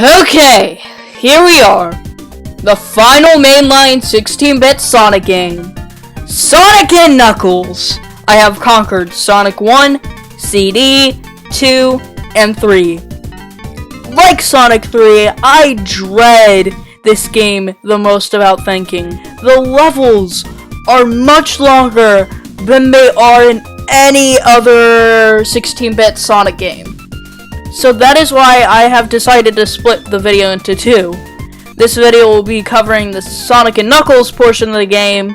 Okay, here we are. The final mainline 16-bit Sonic game. Sonic and Knuckles. I have conquered Sonic 1, CD, 2, and 3. Like Sonic 3, I dread this game the most about thinking. The levels are much longer than they are in any other 16-bit Sonic game. So that is why I have decided to split the video into two. This video will be covering the Sonic and Knuckles portion of the game.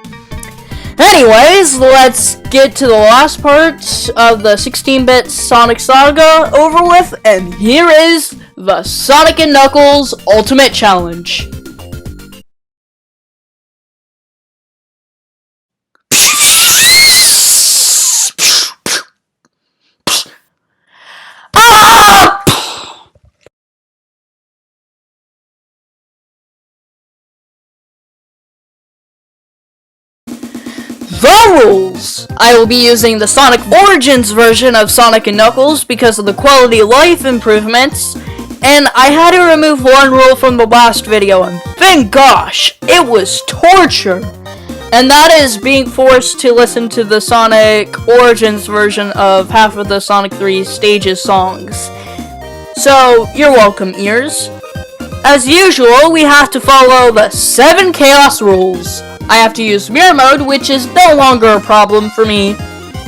Anyways, let's get to the last part of the 16-bit Sonic saga over with, and here is the Sonic and Knuckles Ultimate Challenge. The rules! I will be using the Sonic Origins version of Sonic & Knuckles because of the quality of life improvements, and I had to remove one rule from the last video, and thank gosh, it was torture! And that is being forced to listen to the Sonic Origins version of half of the Sonic 3 stages songs. So, you're welcome, ears. As usual, we have to follow the 7 Chaos rules. I have to use Mirror Mode, which is no longer a problem for me.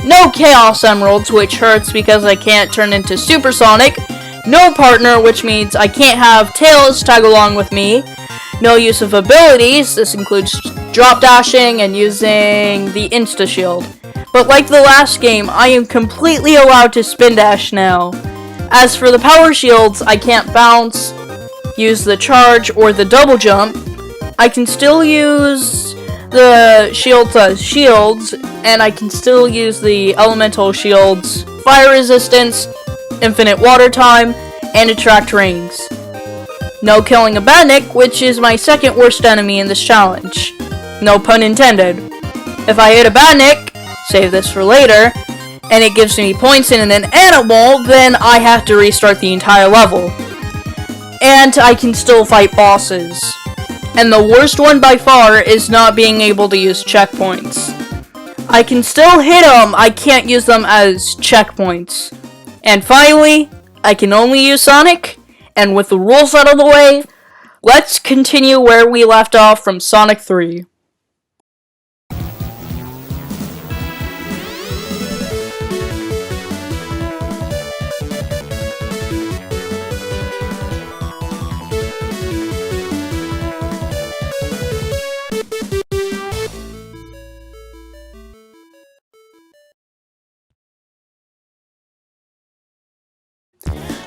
No Chaos Emeralds, which hurts because I can't turn into Super Sonic. No Partner, which means I can't have Tails tag along with me. No use of abilities, this includes drop dashing and using the Insta Shield. But like the last game, I am completely allowed to spin dash now. As for the power shields, I can't bounce, use the charge, or the double jump. I can still use the shields as shields, and I can still use the elemental shields, fire resistance, infinite water time, and attract rings. No killing a Badnik, which is my second worst enemy in this challenge. No pun intended. If I hit a Badnik, save this for later, and it gives me points in an animal, then I have to restart the entire level. And I can still fight bosses. And the worst one by far is not being able to use checkpoints. I can still hit them, I can't use them as checkpoints. And finally, I can only use Sonic, and with the rules out of the way, let's continue where we left off from Sonic 3.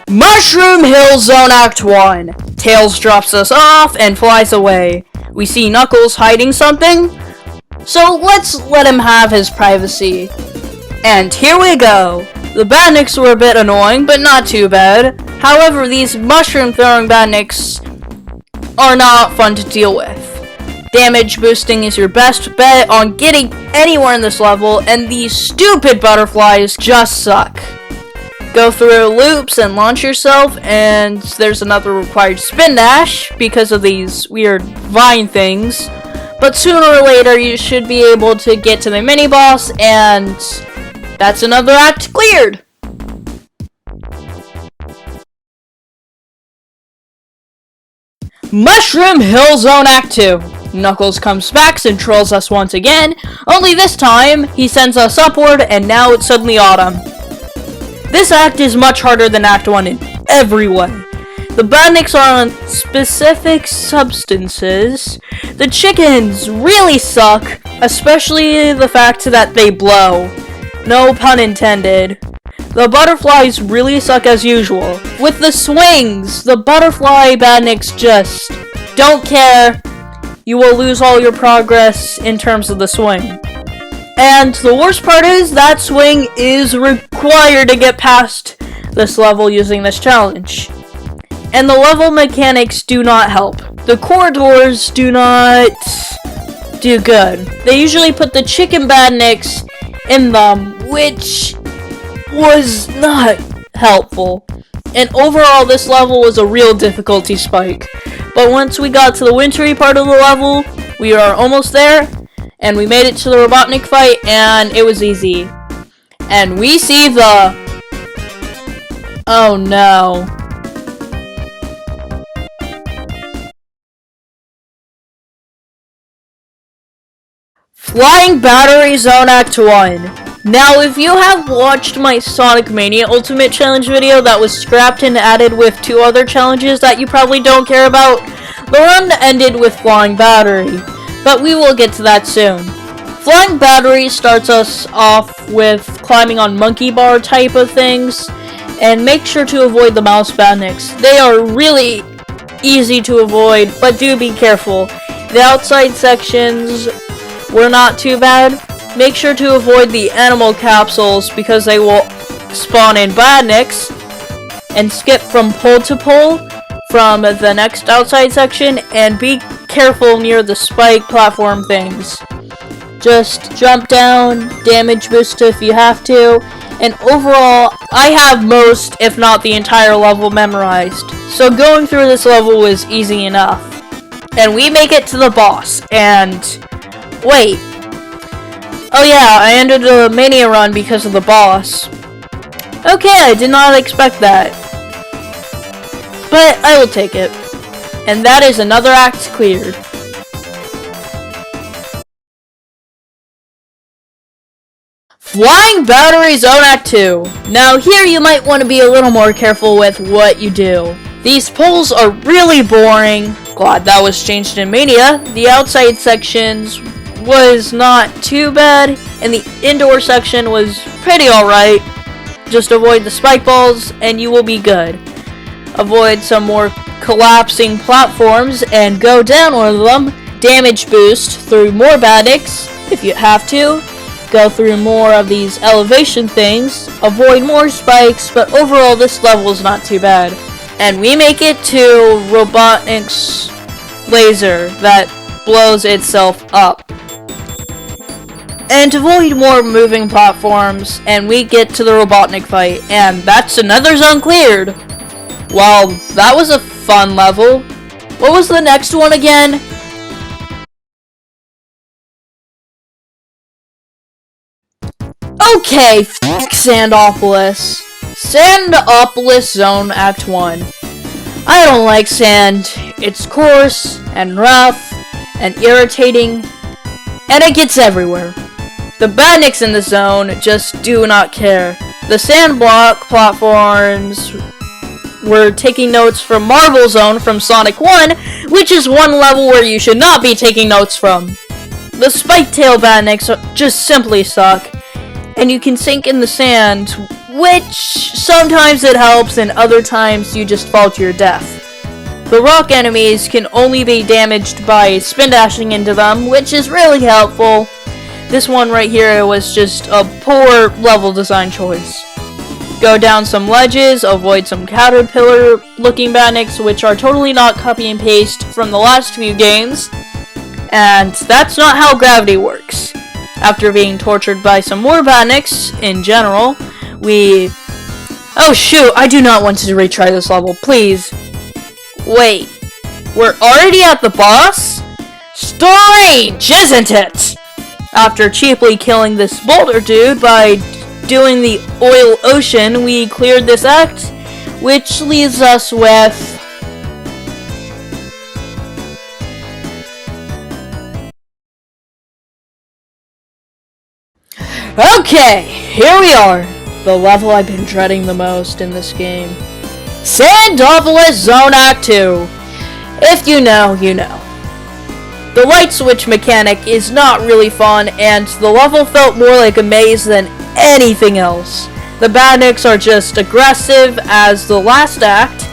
Mushroom Hill Zone Act 1. Tails drops us off and flies away. We see Knuckles hiding something, so let's let him have his privacy. And here we go. The Badniks were a bit annoying, but not too bad. However, these mushroom-throwing Badniks are not fun to deal with. Damage boosting is your best bet on getting anywhere in this level, and these stupid butterflies just suck. Go through loops and launch yourself, and there's another required spin dash because of these weird vine things. But sooner or later, you should be able to get to the mini-boss, and that's another act cleared! Mushroom Hill Zone Act 2. Knuckles comes back and trolls us once again, only this time, he sends us upward, and now it's suddenly autumn. This act is much harder than Act 1 in every way. The Badniks are on specific substances. The chickens really suck, especially the fact that they blow. No pun intended. The butterflies really suck as usual. With the swings, the butterfly Badniks just don't care. You will lose all your progress in terms of the swing. And the worst part is, that swing is required to get past this level using this challenge. And the level mechanics do not help. The corridors do not do good. They usually put the chicken Badniks in them, which was not helpful. and overall this level was a real difficulty spike. But once we got to the wintry part of the level, we are almost there, and we made it to the Robotnik fight, and it was easy. And we see the... Oh no. Flying Battery Zone Act 1. Now, if you have watched my Sonic Mania Ultimate Challenge video that was scrapped and added with 2 other challenges that you probably don't care about, the run ended with Flying Battery, but we will get to that soon. Flying Battery starts us off with climbing on monkey bar type of things, and make sure to avoid the mouse badniks. They are really easy to avoid, but do be careful. The outside sections were not too bad. Make sure to avoid the animal capsules because they will spawn in badniks, and skip from pole to pole from the next outside section, and be careful near the spike platform things. Just jump down, damage boost if you have to, and overall, I have most, if not the entire level memorized. So going through this level was easy enough. And we make it to the boss, and... wait. Oh yeah, I ended the Mania run because of the boss. Okay, I did not expect that. But I will take it. And that is another act cleared. Flying Battery Zone Act 2. Now here you might want to be a little more careful with what you do. These poles are really boring. Glad that was changed in Mania. The outside sections was not too bad, and the indoor section was pretty alright. Just avoid the spike balls and you will be good. Avoid some more collapsing platforms and go down one of them. Damage boost through more badniks if you have to. Go through more of these elevation things. Avoid more spikes, but overall this level is not too bad. And we make it to Robotnik's laser that blows itself up. And avoid more moving platforms, and we get to the Robotnik fight, and that's another zone cleared. Well, that was a fun level. What was the next one again? Okay, Sandopolis. Sandopolis Zone Act 1. I don't like sand. It's coarse, and rough, and irritating, and it gets everywhere. The badniks in the zone just do not care. The sand block platforms were taking notes from Marvel Zone from Sonic 1, which is one level where you should not be taking notes from. The spike tail badniks just simply suck, and you can sink in the sand, which sometimes it helps and other times you just fall to your death. The rock enemies can only be damaged by spin dashing into them, which is really helpful. This one right here was just a poor level design choice. Go down some ledges, avoid some caterpillar looking badniks, which are totally not copy and paste from the last few games. And that's not how gravity works. After being tortured by some more badniks in general, we... Oh shoot, I do not want to retry this level, please. Wait, we're already at the boss? Strange, isn't it? After cheaply killing this boulder dude by doing the oil ocean, we cleared this act, which leaves us with... Okay, here we are. The level I've been dreading the most in this game. Sandopolis Zone Act 2. If you know, you know. The light switch mechanic is not really fun, and the level felt more like a maze than anything else. The badniks are just aggressive as the last act,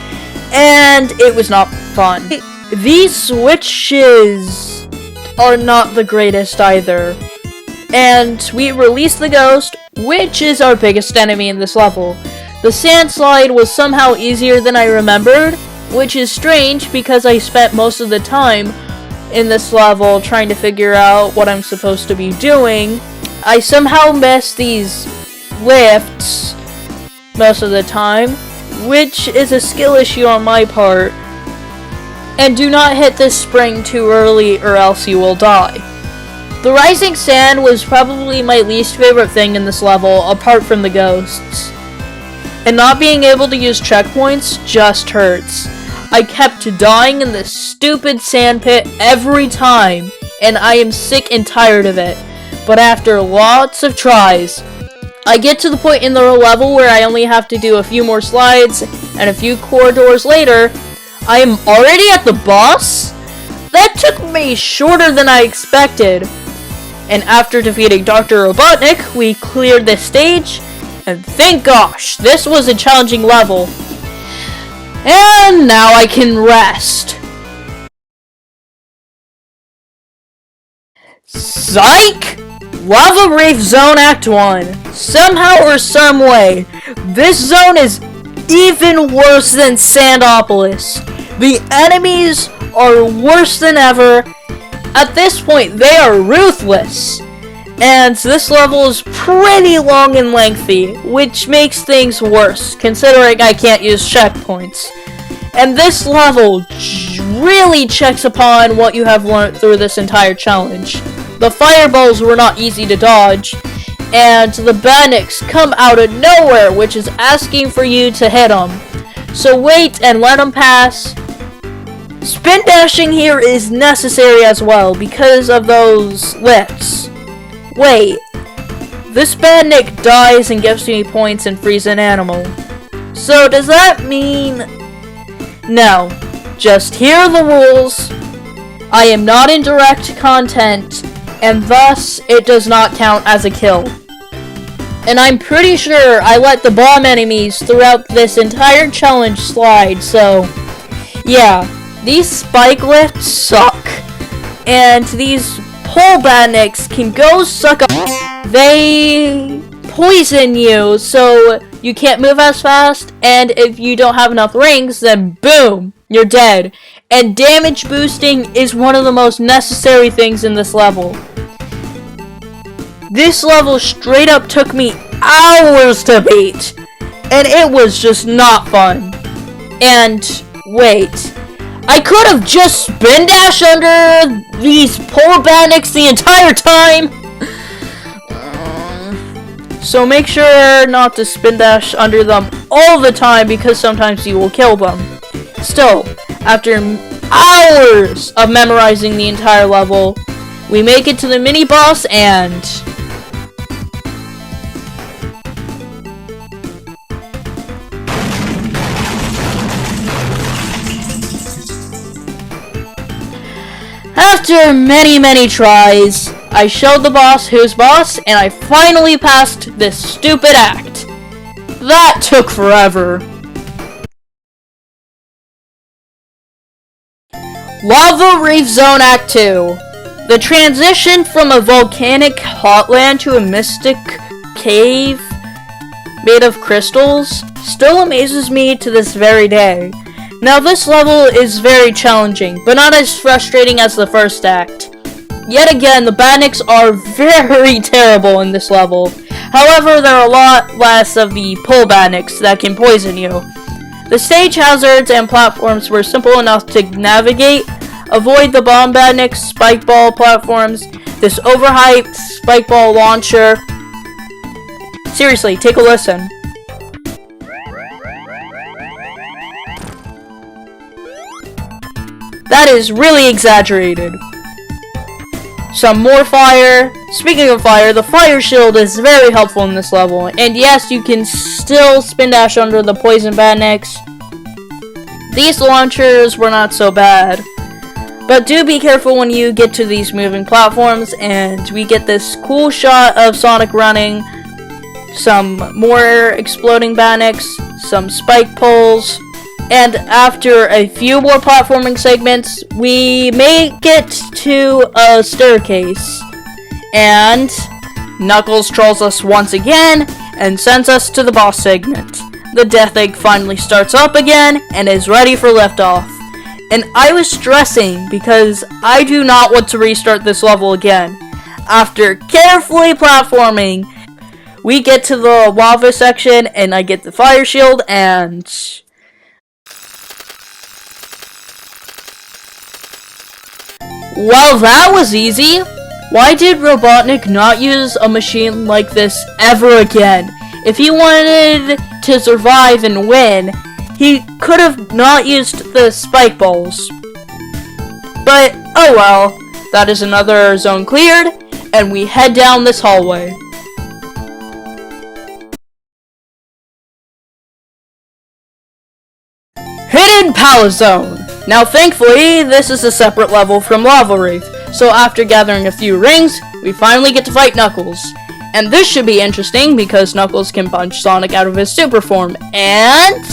and it was not fun. These switches are not the greatest either. And we released the ghost, which is our biggest enemy in this level. The sand slide was somehow easier than I remembered, which is strange because I spent most of the time in this level trying to figure out what I'm supposed to be doing. I somehow missed these lifts most of the time, which is a skill issue on my part. And do not hit this spring too early or else you will die. The rising sand was probably my least favorite thing in this level, apart from the ghosts. And not being able to use checkpoints just hurts. I kept dying in this stupid sand pit every time, and I am sick and tired of it. But after lots of tries, I get to the point in the level where I only have to do a few more slides, and a few corridors later, I am already at the boss? That took me shorter than I expected. And after defeating Dr. Robotnik, we cleared this stage, and thank gosh, this was a challenging level. And now I can rest. Psych! Lava Reef Zone Act 1. Somehow or some way, this zone is even worse than Sandopolis. The enemies are worse than ever. At this point, they are ruthless. And this level is pretty long and lengthy, which makes things worse, considering I can't use checkpoints. And this level really checks upon what you have learned through this entire challenge. The fireballs were not easy to dodge, and the Badniks come out of nowhere, which is asking for you to hit them. So wait and let them pass. Spin dashing here is necessary as well because of those lifts. Wait, this Badnik dies and gives me points and frees an animal. So does that mean... No, just hear the rules. I am not in direct content, and thus it does not count as a kill. And I'm pretty sure I let the bomb enemies throughout this entire challenge slide, so... Yeah, these spike lifts suck. And these pole Badniks can go suck up. They poison you, so you can't move as fast, and if you don't have enough rings, then boom, you're dead. And damage boosting is one of the most necessary things in this level. This level straight up took me hours to beat, and it was just not fun. And wait, I could have just spin dashed under these pole Badniks the entire time. So make sure not to spin dash under them all the time because sometimes you will kill them. Still, after hours of memorizing the entire level, we make it to the mini boss and... After many tries, I showed the boss who's boss, and I finally passed this stupid act. That took forever. Lava Reef Zone Act 2. The transition from a volcanic hotland to a mystic cave made of crystals still amazes me to this very day. Now this level is very challenging, but not as frustrating as the first act. Yet again, the Badniks are very terrible in this level. However, there are a lot less of the pole Badniks that can poison you. The stage hazards and platforms were simple enough to navigate. Avoid the bomb Badniks, spike ball platforms, this overhyped spike ball launcher. Seriously, take a listen. That is really exaggerated. Some more fire. Speaking of fire, the fire shield is very helpful in this level. And yes, you can still spin dash under the poison Badniks. These launchers were not so bad. But do be careful when you get to these moving platforms. And we get this cool shot of Sonic running. Some more exploding Badniks. Some spike poles. And after a few more platforming segments, we make it to a staircase. And Knuckles trolls us once again and sends us to the boss segment. The Death Egg finally starts up again and is ready for liftoff. And I was stressing because I do not want to restart this level again. After carefully platforming, we get to the lava section, and I get the fire shield, and... well, that was easy. Why did Robotnik not use a machine like this ever again? If he wanted to survive and win, he could have not used the spike balls. But, oh well. That is another zone cleared, and we head down this hallway. Hidden Palace Zone! Now thankfully, this is a separate level from Lava Reef, so after gathering a few rings, we finally get to fight Knuckles. And this should be interesting because Knuckles can punch Sonic out of his super form, and...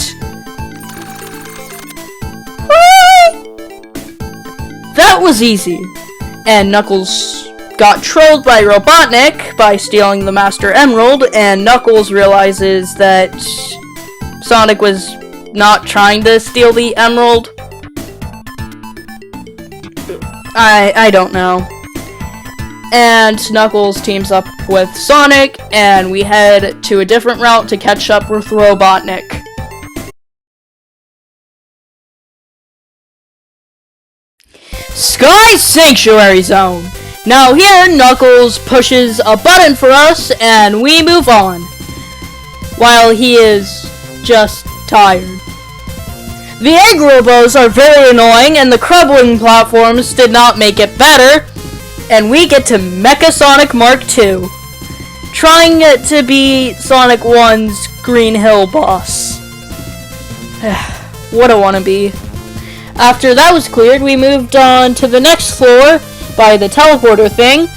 that was easy. And Knuckles got trolled by Robotnik by stealing the Master Emerald, and Knuckles realizes that Sonic was not trying to steal the Emerald. I don't know. And Knuckles teams up with Sonic, and we head to a different route to catch up with Robotnik. Sky Sanctuary Zone! Now here, Knuckles pushes a button for us, and we move on. While he is just tired. The egg robos are very annoying, and the crumbling platforms did not make it better. And we get to Mecha Sonic Mark II. Trying to be Sonic 1's Green Hill boss. What a wannabe. After that was cleared, we moved on to the next floor by the teleporter thing.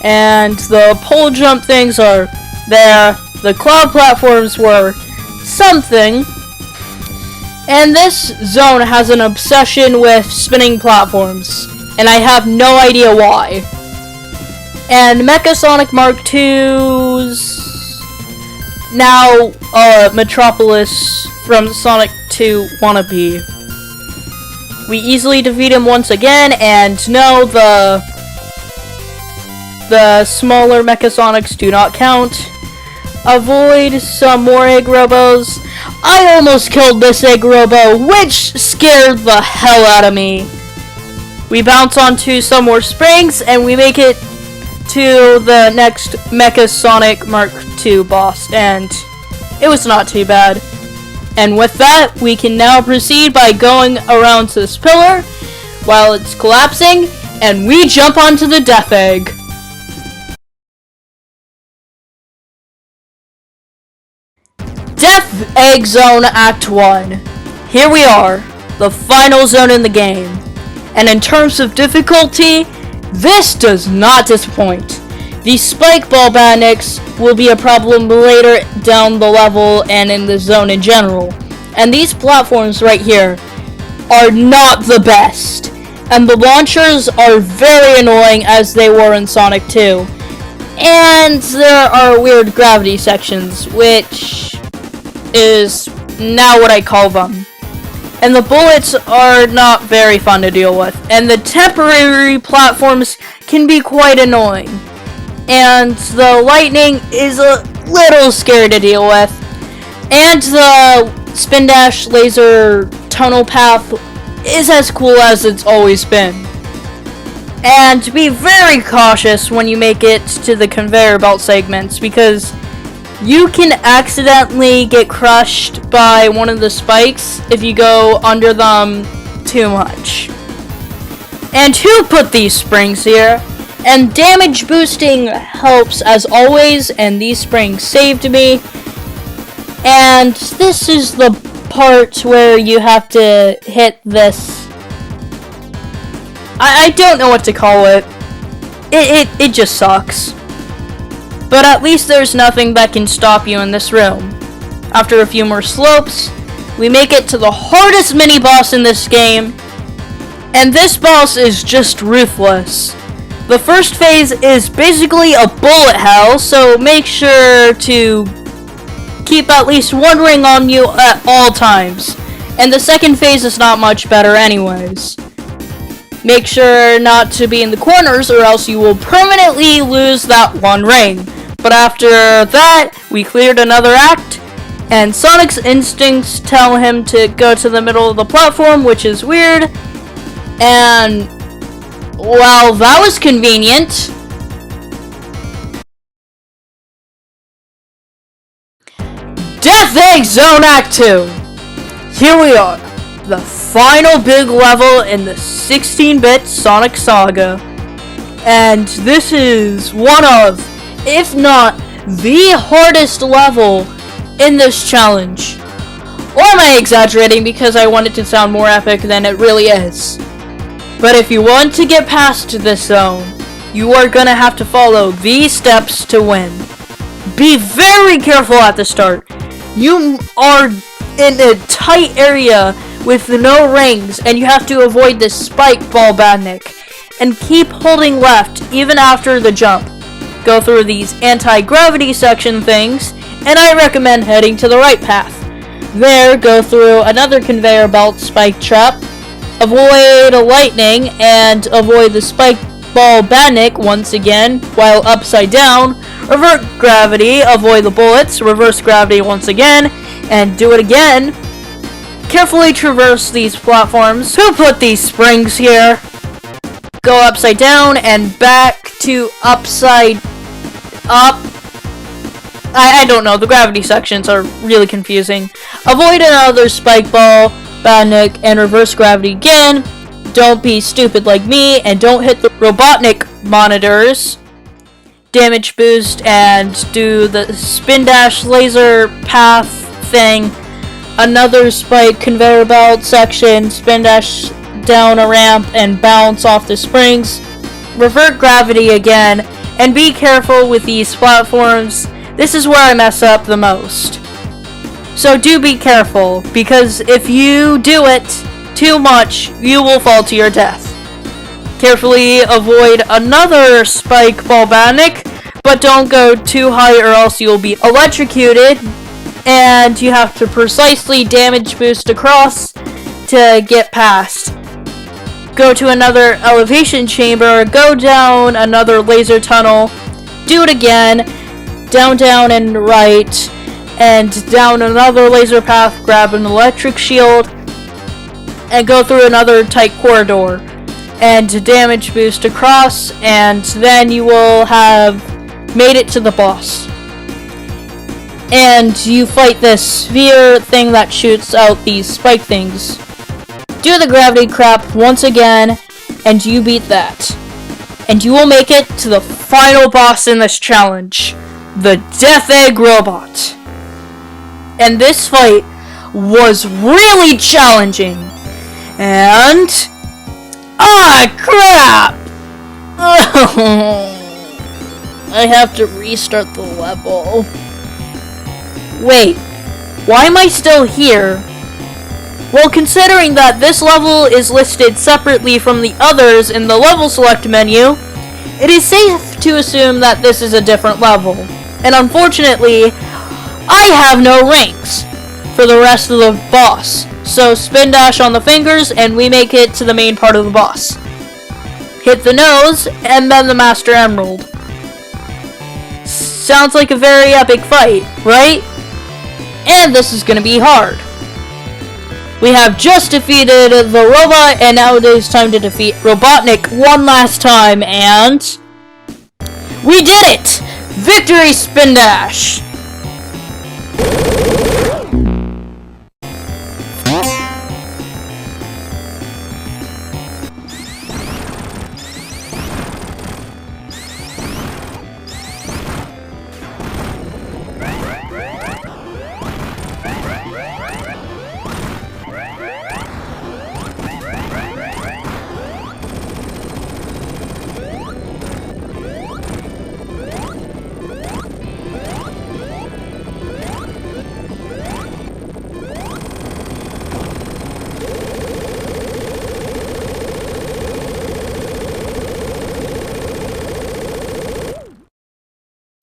And the pole jump things are there. The cloud platforms were something. And this zone has an obsession with spinning platforms. And I have no idea why. And Mecha Sonic Mark II's now Metropolis from Sonic 2 wannabe. We easily defeat him once again, and no, the smaller Mecha Sonics do not count. Avoid some more egg robos. I almost killed this egg robo, which scared the hell out of me. We bounce onto some more springs, and we make it to the next Mecha Sonic Mark II boss, and it was not too bad. And with that, we can now proceed by going around to this pillar while it's collapsing, and we jump onto the Death Egg. Death Egg Zone Act 1. Here we are, the final zone in the game. And in terms of difficulty, this does not disappoint. The spike ball bandits will be a problem later down the level and in the zone in general. And these platforms right here are not the best. And the launchers are very annoying as they were in Sonic 2. And there are weird gravity sections, which is now what I call them. And the bullets are not very fun to deal with. And the temporary platforms can be quite annoying. And the lightning is a little scary to deal with. And the spin dash laser tunnel path is as cool as it's always been. And be very cautious when you make it to the conveyor belt segments, because you can accidentally get crushed by one of the spikes if you go under them too much. And who put these springs here? And damage boosting helps as always, and these springs saved me. And this is the part where you have to hit this. I don't know what to call it. It just sucks. But at least there's nothing that can stop you in this room. After a few more slopes, we make it to the hardest mini-boss in this game. And this boss is just ruthless. The first phase is basically a bullet hell, so make sure to keep at least one ring on you at all times. And the second phase is not much better anyways. Make sure not to be in the corners or else you will permanently lose that one ring. But after that, we cleared another act, and Sonic's instincts tell him to go to the middle of the platform, which is weird. And, well, that was convenient. Death Egg Zone Act 2! Here we are, the final big level in the 16-bit Sonic saga. And this is one of, if not the hardest level in this challenge. Or am I exaggerating because I want it to sound more epic than it really is? But if you want to get past this zone, you are gonna have to follow these steps to win. Be very careful at the start. You are in a tight area with no rings, and you have to avoid this spike ball badnik. And keep holding left even after the jump. Go through these anti-gravity section things, and I recommend heading to the right path. There, go through another conveyor belt spike trap, avoid lightning, and avoid the spike ball badnik once again while upside down. Revert gravity, avoid the bullets, reverse gravity once again, and do it again. Carefully traverse these platforms. Who put these springs here? Go upside down and back to upside up. I don't know, the gravity sections are really confusing. Avoid another spike ball, badnik, and reverse gravity again. Don't be stupid like me, and don't hit the Robotnik monitors. Damage boost and do the spin dash laser path thing. Another spike conveyor belt section, spin dash down a ramp and bounce off the springs. Revert gravity again, and be careful with these platforms. This is where I mess up the most. So do be careful, because if you do it too much, you will fall to your death. Carefully avoid another spike ball badnik, but don't go too high or else you'll be electrocuted, and you have to precisely damage boost across to get past. Go to another elevation chamber, go down another laser tunnel, do it again, down and right, and down another laser path, grab an electric shield, and go through another tight corridor, and damage boost across, and then you will have made it to the boss. And you fight this sphere thing that shoots out these spike things. Do the gravity crap once again, and you beat that. And you will make it to the final boss in this challenge, the Death Egg Robot. And this fight was really challenging. And... crap! I have to restart the level. Wait, why am I still here? Well, considering that this level is listed separately from the others in the level select menu, it is safe to assume that this is a different level. And unfortunately, I have no rings for the rest of the boss. So spin dash on the fingers and we make it to the main part of the boss. Hit the nose and then the Master Emerald. Sounds like a very epic fight, right? And this is gonna be hard. We have just defeated the robot, and now it is time to defeat Robotnik one last time, and... we did it! Victory Spin Dash!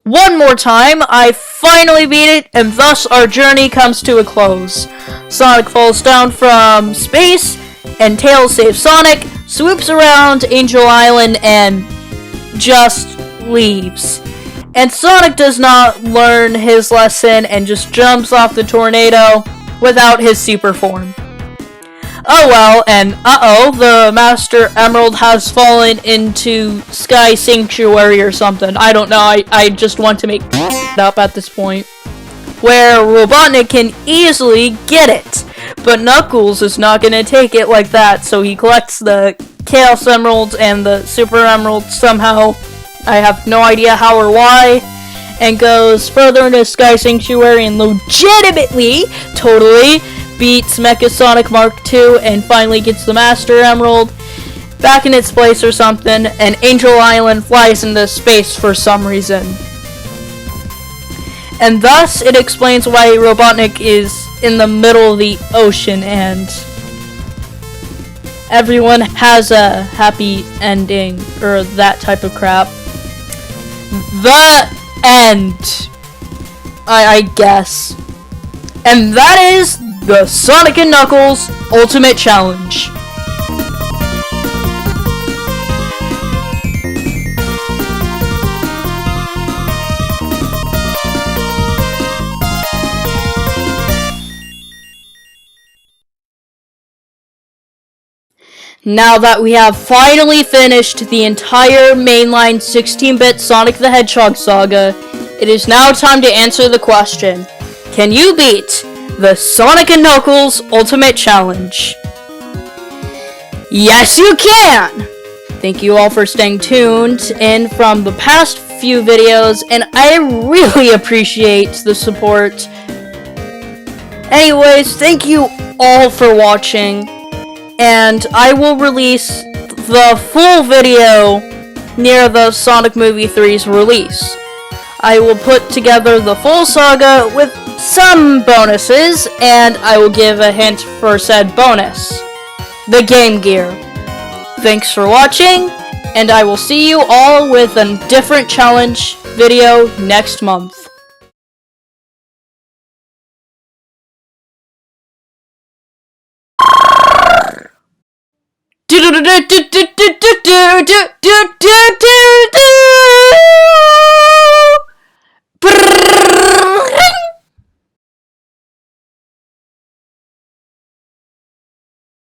One more time, I finally beat it, and thus our journey comes to a close. Sonic falls down from space, and Tails saves Sonic, swoops around Angel Island, and just leaves. And Sonic does not learn his lesson and just jumps off the tornado without his super form. Oh well, and the Master Emerald has fallen into Sky Sanctuary or something. I don't know, I just want to make it up at this point. Where Robotnik can easily get it. But Knuckles is not going to take it like that, so he collects the Chaos Emeralds and the Super Emeralds somehow. I have no idea how or why. And goes further into Sky Sanctuary and legitimately, totally, beats Mecha Sonic Mark II and finally gets the Master Emerald back in its place or something, and Angel Island flies into space for some reason. And thus, it explains why Robotnik is in the middle of the ocean and everyone has a happy ending, or that type of crap. The end. I guess. And that is the Sonic & Knuckles Ultimate Challenge. Now that we have finally finished the entire mainline 16-bit Sonic the Hedgehog saga, it is now time to answer the question, can you beat the Sonic & Knuckles Ultimate Challenge? Yes, you can! Thank you all for staying tuned in from the past few videos, and I really appreciate the support. Anyways, thank you all for watching. And I will release the full video near the Sonic Movie 3's release. I will put together the full saga with some bonuses, and I will give a hint for said bonus. The Game Gear. Thanks for watching, and I will see you all with a different challenge video next month. Do do do do do do do do do do do do.